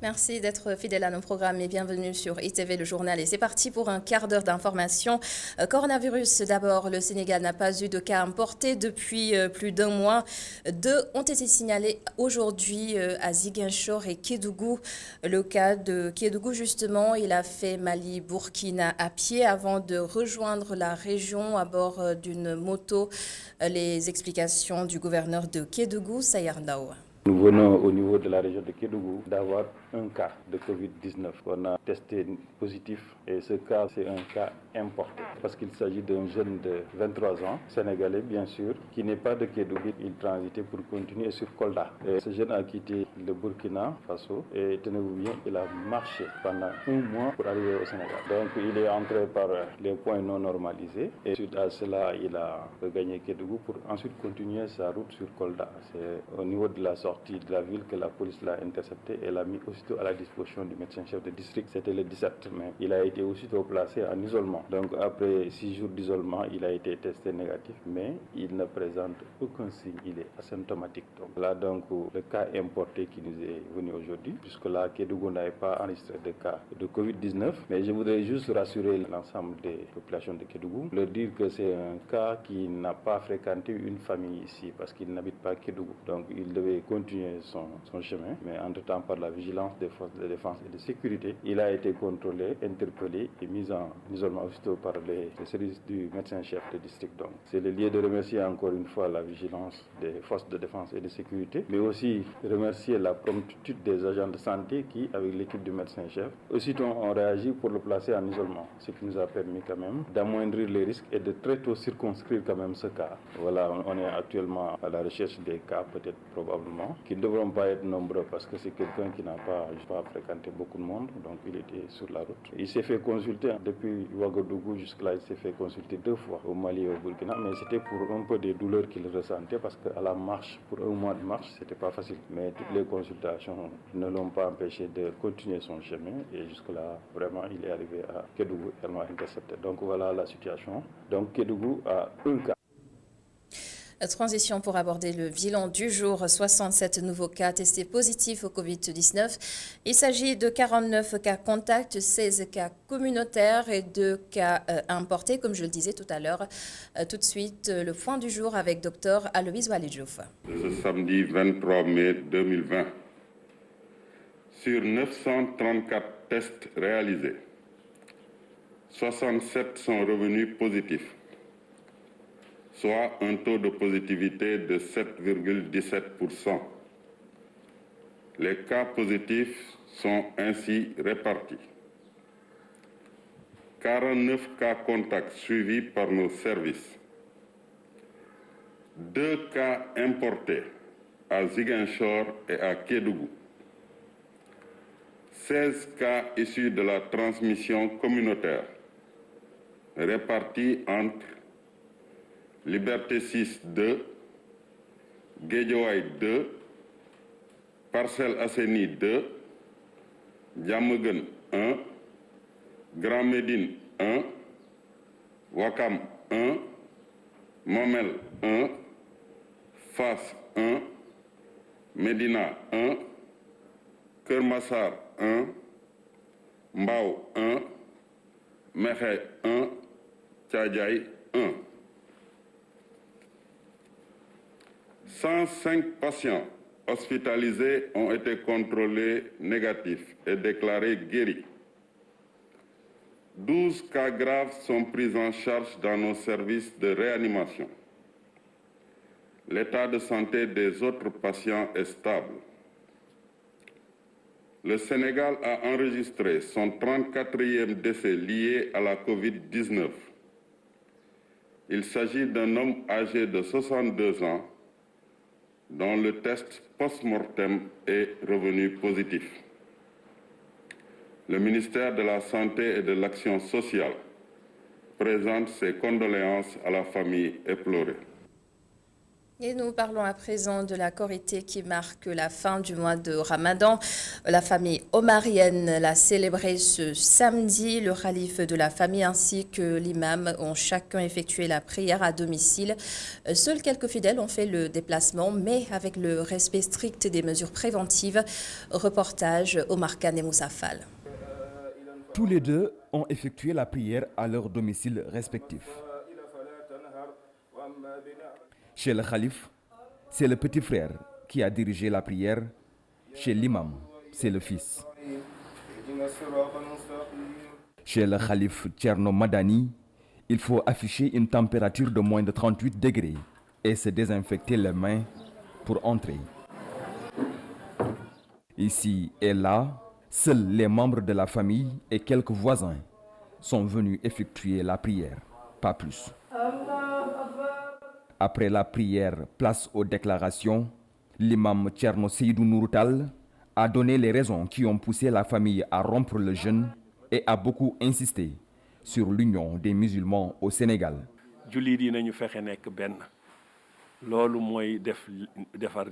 Merci d'être fidèle à nos programmes et bienvenue sur ITV Le Journal. Et c'est parti pour un quart d'heure d'information. Coronavirus, d'abord, le Sénégal n'a pas eu de cas importés depuis plus d'un mois. Deux ont été signalés aujourd'hui à Ziguinchor et Kédougou. Le cas de Kédougou, justement, il a fait Mali-Burkina à pied avant de rejoindre la région à bord d'une moto. Les explications du gouverneur de Kédougou, Sayar Ndao. Nous venons au niveau de la région de Kédougou d'avoir un cas de Covid-19 qu'on a testé positif et ce cas c'est un cas importé parce qu'il s'agit d'un jeune de 23 ans, sénégalais bien sûr, qui n'est pas de Kédougou, il transitait pour continuer sur Kolda. Et ce jeune a quitté le Burkina Faso et tenez-vous bien, il a marché pendant un mois pour arriver au Sénégal. Donc il est entré par les points non normalisés et suite à cela il a regagné Kédougou pour ensuite continuer sa route sur Kolda. C'est au niveau de la sortie de la ville que la police l'a intercepté et l'a mis aussitôt à la disposition du médecin-chef de district. C'était le 17 mai. Il a été aussitôt placé en isolement. Donc après 6 jours d'isolement, il a été testé négatif, mais il ne présente aucun signe. Il est asymptomatique. Donc là, le cas importé qui nous est venu aujourd'hui, puisque là, Kédougou n'avait pas enregistré de cas de Covid-19. Mais je voudrais juste rassurer l'ensemble des populations de Kédougou, leur dire que c'est un cas qui n'a pas fréquenté une famille ici, parce qu'il n'habite pas Kédougou. Donc il devait continuer son chemin, mais entre-temps, par la vigilance des forces de défense et de sécurité, il a été contrôlé, interpellé et mis en isolement aussitôt par les services du médecin-chef de district. Donc c'est le lieu de remercier encore une fois la vigilance des forces de défense et de sécurité, mais aussi remercier la promptitude des agents de santé qui, avec l'équipe du médecin-chef, aussitôt ont réagi pour le placer en isolement, ce qui nous a permis quand même d'amoindrir les risques et de très tôt circonscrire quand même ce cas. Voilà, on est actuellement à la recherche des cas, peut-être probablement, qui ne devront pas être nombreux parce que c'est quelqu'un qui n'a pas fréquenté beaucoup de monde, donc il était sur la route. Il s'est fait consulter depuis Ouagadougou jusque-là, il s'est fait consulter 2 fois au Mali et au Burkina, mais c'était pour un peu des douleurs qu'il ressentait parce qu'à la marche, pour un mois de marche, c'était pas facile. Mais toutes les consultations ne l'ont pas empêché de continuer son chemin et jusque-là, vraiment, il est arrivé à Kédougou, également intercepté. Donc voilà la situation. Donc Kédougou a un cas. Transition pour aborder le bilan du jour. 67 nouveaux cas testés positifs au Covid-19. Il s'agit de 49 cas contacts, 16 cas communautaires et 2 cas importés, comme je le disais tout à l'heure. Tout de suite, le point du jour avec Dr Aloïse Waledjouf. Ce samedi 23 mai 2020, sur 934 tests réalisés, 67 sont revenus positifs, soit un taux de positivité de 7,17%. Les cas positifs sont ainsi répartis. 49 cas contacts suivis par nos services. 2 cas importés à Ziguinchor et à Kédougou. 16 cas issus de la transmission communautaire, répartis entre Liberté 6 2, Guédiawaye 2, Parcelles Assainies 2, Diamaguène 1, Grand Médine 1, Ouakam 1, Mamel 1, Fass 1, Médina 1, Keur Massar 1, Mbao 1, Mékhé 1, Thiadiaye 1. 105 patients hospitalisés ont été contrôlés négatifs et déclarés guéris. 12 cas graves sont pris en charge dans nos services de réanimation. L'état de santé des autres patients est stable. Le Sénégal a enregistré son 34e décès lié à la Covid-19. Il s'agit d'un homme âgé de 62 ans dont le test post-mortem est revenu positif. Le ministère de la Santé et de l'Action sociale présente ses condoléances à la famille éplorée. Et nous parlons à présent de la Korité qui marque la fin du mois de Ramadan. La famille omarienne l'a célébré ce samedi. Le khalife de la famille ainsi que l'imam ont chacun effectué la prière à domicile. Seuls quelques fidèles ont fait le déplacement, mais avec le respect strict des mesures préventives. Reportage Omar Khan et Moussa Fall. Tous les deux ont effectué la prière à leur domicile respectif. Chez le khalife, c'est le petit frère qui a dirigé la prière. Chez l'imam, c'est le fils. Chez le khalife Thierno Madani, il faut afficher une température de moins de 38 degrés et se désinfecter les mains pour entrer. Ici et là, seuls les membres de la famille et quelques voisins sont venus effectuer la prière, pas plus. Après la prière, place aux déclarations, l'imam Thierno Seydou Nouroutal a donné les raisons qui ont poussé la famille à rompre le jeûne et a beaucoup insisté sur l'union des musulmans au Sénégal. jullit yi nañu fexe nekk benn loolu mooy defar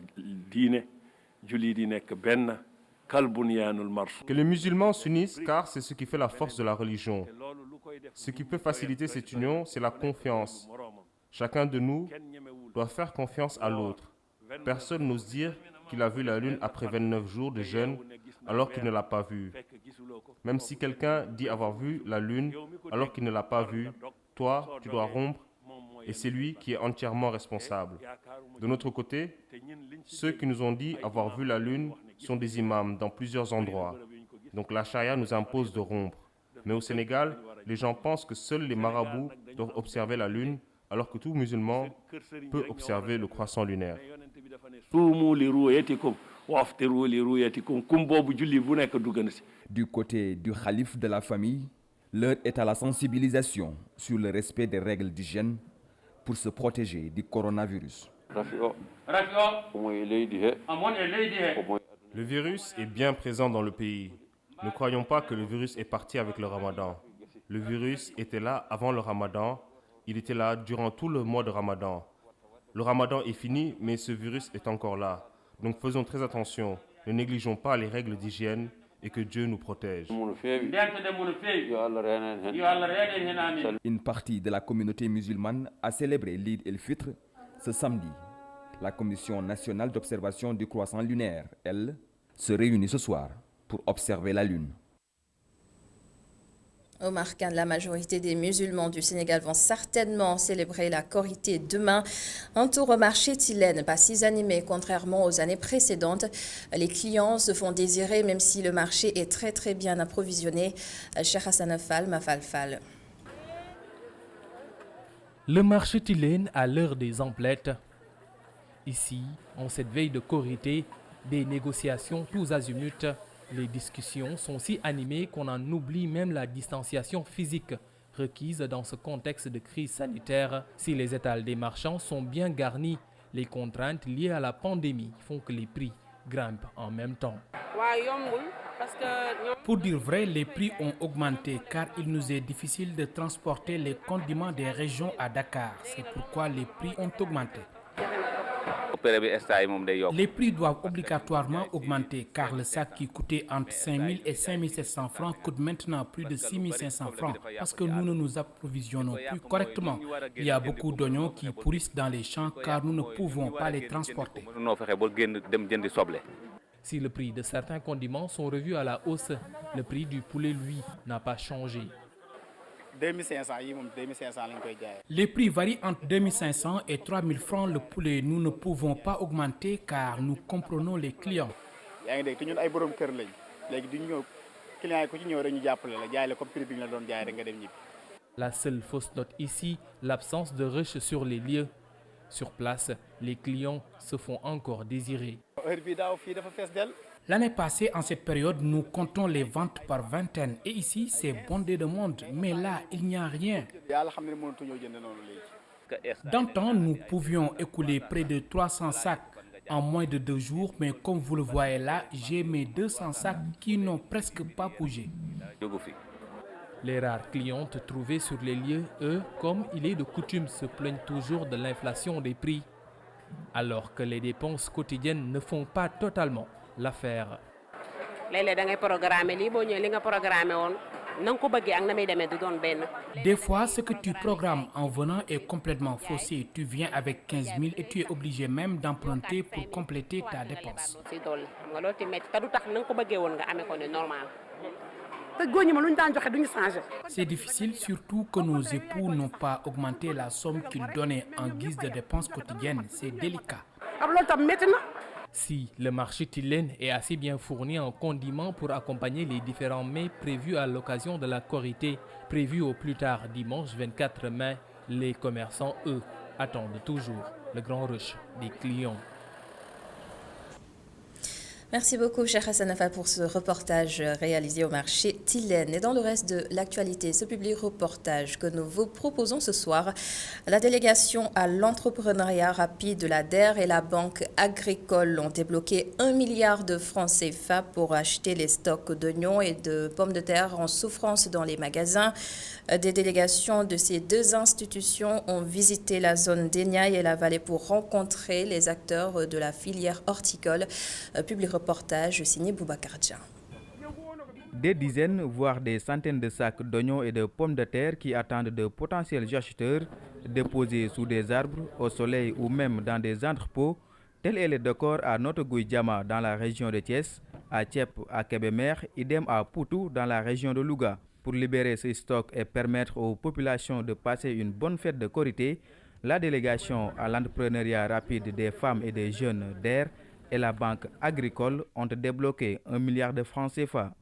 diine jullit yi nekk benn kal bunyaanul marsuus. Que les musulmans s'unissent car c'est ce qui fait la force de la religion. Ce qui peut faciliter cette union, c'est la confiance. Chacun de nous doit faire confiance à l'autre. Personne n'ose dire qu'il a vu la lune après 29 jours de jeûne alors qu'il ne l'a pas vue. Même si quelqu'un dit avoir vu la lune alors qu'il ne l'a pas vue, toi, tu dois rompre et c'est lui qui est entièrement responsable. De notre côté, ceux qui nous ont dit avoir vu la lune sont des imams dans plusieurs endroits. Donc la charia nous impose de rompre. Mais au Sénégal, les gens pensent que seuls les marabouts doivent observer la lune alors que tout musulman peut observer le croissant lunaire. Du côté du khalife de la famille, l'heure est à la sensibilisation sur le respect des règles d'hygiène pour se protéger du coronavirus. Le virus est bien présent dans le pays. Ne croyons pas que le virus est parti avec le ramadan. Le virus était là avant le ramadan. Il était là durant tout le mois de Ramadan. Le Ramadan est fini, mais ce virus est encore là. Donc faisons très attention. Ne négligeons pas les règles d'hygiène et que Dieu nous protège. Une partie de la communauté musulmane a célébré l'Eid el-Fitr ce samedi. La Commission nationale d'observation du croissant lunaire, elle, se réunit ce soir pour observer la lune. Omar Khan, la majorité des musulmans du Sénégal vont certainement célébrer la Korité demain. Un tour au marché Tilène, pas si animé contrairement aux années précédentes. Les clients se font désirer même si le marché est très bien approvisionné. Cheikh Hassan Fall, Mafal Fall. Le marché Tilène à l'heure des emplettes. Ici, en cette veille de Korité, des négociations tous azimuts. Les discussions sont si animées qu'on en oublie même la distanciation physique requise dans ce contexte de crise sanitaire. Si les étals des marchands sont bien garnis, les contraintes liées à la pandémie font que les prix grimpent en même temps. Pour dire vrai, les prix ont augmenté car il nous est difficile de transporter les condiments des régions à Dakar. C'est pourquoi les prix ont augmenté. Les prix doivent obligatoirement augmenter car le sac qui coûtait entre 5 000 et 5 700 francs coûte maintenant plus de 6 500 francs parce que nous ne nous approvisionnons plus correctement. Il y a beaucoup d'oignons qui pourrissent dans les champs car nous ne pouvons pas les transporter. Si le prix de certains condiments sont revus à la hausse, le prix du poulet, lui, n'a pas changé. Les prix varient entre 2500 et 3000 francs le poulet. Nous ne pouvons pas augmenter car nous comprenons les clients. La seule fausse note ici, l'absence de rush sur les lieux. Sur place, les clients se font encore désirer. L'année passée, en cette période, nous comptons les ventes par vingtaine. Et ici, c'est bondé de monde. Mais là, il n'y a rien. D'antan, nous pouvions écouler près de 300 sacs en moins de 2 jours. Mais comme vous le voyez là, j'ai mes 200 sacs qui n'ont presque pas bougé. Les rares clientes trouvées sur les lieux, eux, comme il est de coutume, se plaignent toujours de l'inflation des prix. alors que les dépenses quotidiennes ne font pas totalement l'affaire. Des fois, ce que tu programmes en venant est complètement faussé. Tu viens avec 15 000 et tu es obligé même d'emprunter pour compléter ta dépense. C'est difficile, surtout que nos époux n'ont pas augmenté la somme qu'ils donnaient en guise de dépenses quotidiennes. C'est délicat. Si le marché Tilène est assez bien fourni en condiments pour accompagner les différents mets prévus à l'occasion de la Korité, prévue au plus tard dimanche 24 mai, les commerçants, eux, attendent toujours le grand rush des clients. Merci beaucoup, cher Hassan Afa, pour ce reportage réalisé au marché Tilène. Et dans le reste de l'actualité, ce public reportage que nous vous proposons ce soir, la délégation à l'entrepreneuriat rapide de la DER et la Banque agricole ont débloqué 1 milliard de francs CFA pour acheter les stocks d'oignons et de pommes de terre en souffrance dans les magasins. Des délégations de ces deux institutions ont visité la zone d'Eniaï et la vallée pour rencontrer les acteurs de la filière horticole. Public reportage signé Boubacar Dia. Des dizaines, voire des centaines de sacs d'oignons et de pommes de terre qui attendent de potentiels acheteurs déposés sous des arbres, au soleil ou même dans des entrepôts. Tel est le décor à Notogouïdjama dans la région de Thiès, à Thiep à Kébémer, idem à Poutou dans la région de Louga. Pour libérer ces stocks et permettre aux populations de passer une bonne fête de Korité, la délégation à l'entrepreneuriat rapide des femmes et des jeunes DER et la Banque agricole ont débloqué 1 milliard de francs CFA.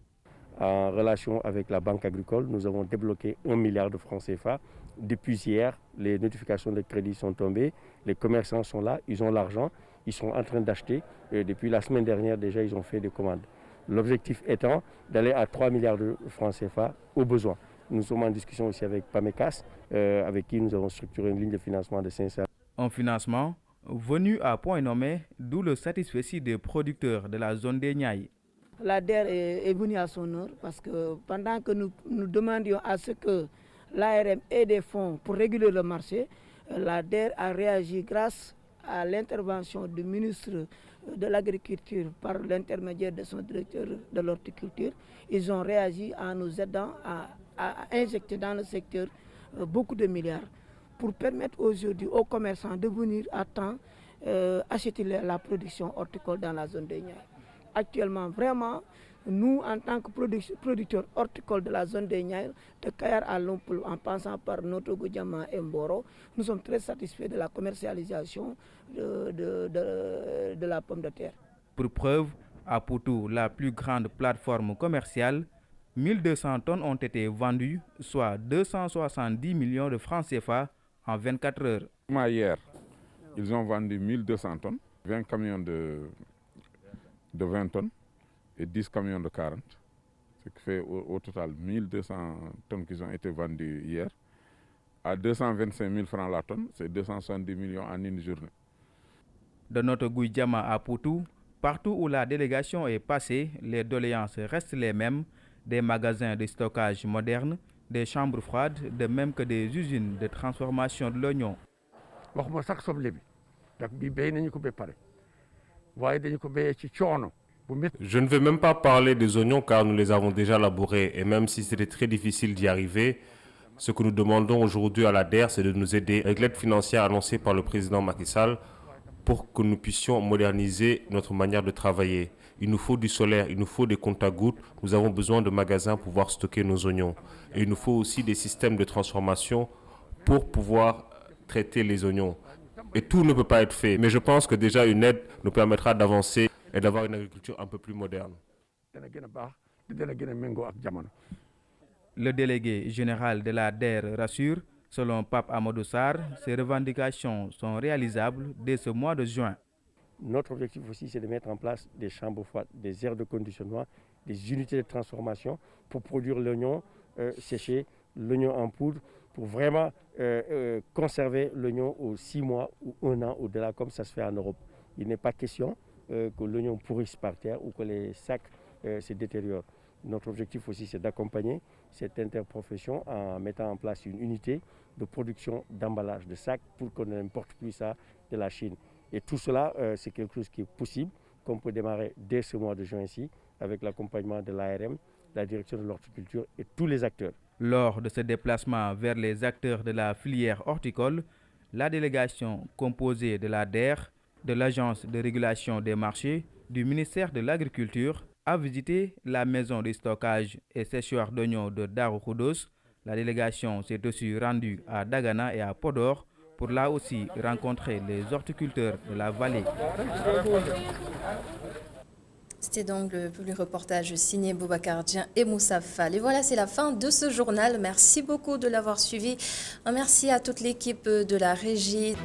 En relation avec la Banque agricole, nous avons débloqué 1 milliard de francs CFA. Depuis hier, les notifications de crédit sont tombées, les commerçants sont là, ils ont l'argent, ils sont en train d'acheter. Depuis la semaine dernière, déjà, ils ont fait des commandes. L'objectif étant d'aller à 3 milliards de francs CFA au besoin. Nous sommes en discussion aussi avec PAMECAS, avec qui nous avons structuré une ligne de financement de 500. Un financement venu à point nommé, d'où le satisfecit des producteurs de la zone d'Eniaï. La DER est venue à son heure parce que pendant que nous demandions à ce que l'ARM ait des fonds pour réguler le marché, la DER a réagi grâce à l'intervention du ministre de l'Agriculture par l'intermédiaire de son directeur de l'horticulture. Ils ont réagi en nous aidant à injecter dans le secteur beaucoup de milliards pour permettre aujourd'hui aux commerçants de venir à temps acheter la production horticole dans la zone d'Eniaï. Actuellement, vraiment, nous, en tant que producteurs horticoles de la zone d'Eniaï, de Kayar à Lompoul, en passant par Notogoudiama et Mboro, nous sommes très satisfaits de la commercialisation de la pomme de terre. Pour preuve, à Poutou, la plus grande plateforme commerciale, 1200 tonnes ont été vendues, soit 270 millions de francs CFA en 24 heures. Hier, ils ont vendu 1200 tonnes, 20 camions de 20 tonnes et 10 camions de 40, ce qui fait au total 1200 tonnes qui ont été vendues hier. À 225 000 francs la tonne, c'est 270 millions en une journée. De notre Gouïdjama à Poutou, partout où la délégation est passée, les doléances restent les mêmes, des magasins de stockage modernes, des chambres froides, de même que des usines de transformation de l'oignon. Je ne vais même pas parler des oignons car nous les avons déjà labourés et même si c'était très difficile d'y arriver, ce que nous demandons aujourd'hui à la DER, c'est de nous aider avec l'aide financière annoncée par le président Macky Sall pour que nous puissions moderniser notre manière de travailler. Il nous faut du solaire, il nous faut des comptes à gouttes, nous avons besoin de magasins pour pouvoir stocker nos oignons. Et il nous faut aussi des systèmes de transformation pour pouvoir traiter les oignons. Et tout ne peut pas être fait, mais je pense que déjà une aide nous permettra d'avancer et d'avoir une agriculture un peu plus moderne. Le délégué général de la DER rassure, selon Pape Amadou Sarr, ces revendications sont réalisables dès ce mois de juin. Notre objectif aussi, c'est de mettre en place des chambres froides, des aires de conditionnement, des unités de transformation pour produire l'oignon séché, l'oignon en poudre, pour vraiment conserver l'oignon aux 6 mois ou 1 an au-delà, comme ça se fait en Europe. Il n'est pas question que l'oignon pourrisse par terre ou que les sacs se détériorent. Notre objectif aussi, c'est d'accompagner cette interprofession en mettant en place une unité de production d'emballage de sacs pour qu'on n'importe plus ça de la Chine. Et tout cela, c'est quelque chose qui est possible, qu'on peut démarrer dès ce mois de juin-ci, avec l'accompagnement de l'ARM, la direction de l'horticulture et tous les acteurs. Lors de ce déplacement vers les acteurs de la filière horticole, la délégation composée de la DER, de l'Agence de régulation des marchés, du ministère de l'Agriculture, a visité la maison de stockage et séchoir d'oignons de Darou Khoudoss. La délégation s'est aussi rendue à Dagana et à Podor pour là aussi rencontrer les horticulteurs de la vallée. C'était donc le reportage signé Boubacar Dieng et Moussa Fall. Et voilà, c'est la fin de ce journal. Merci beaucoup de l'avoir suivi. Un merci à toute l'équipe de la régie.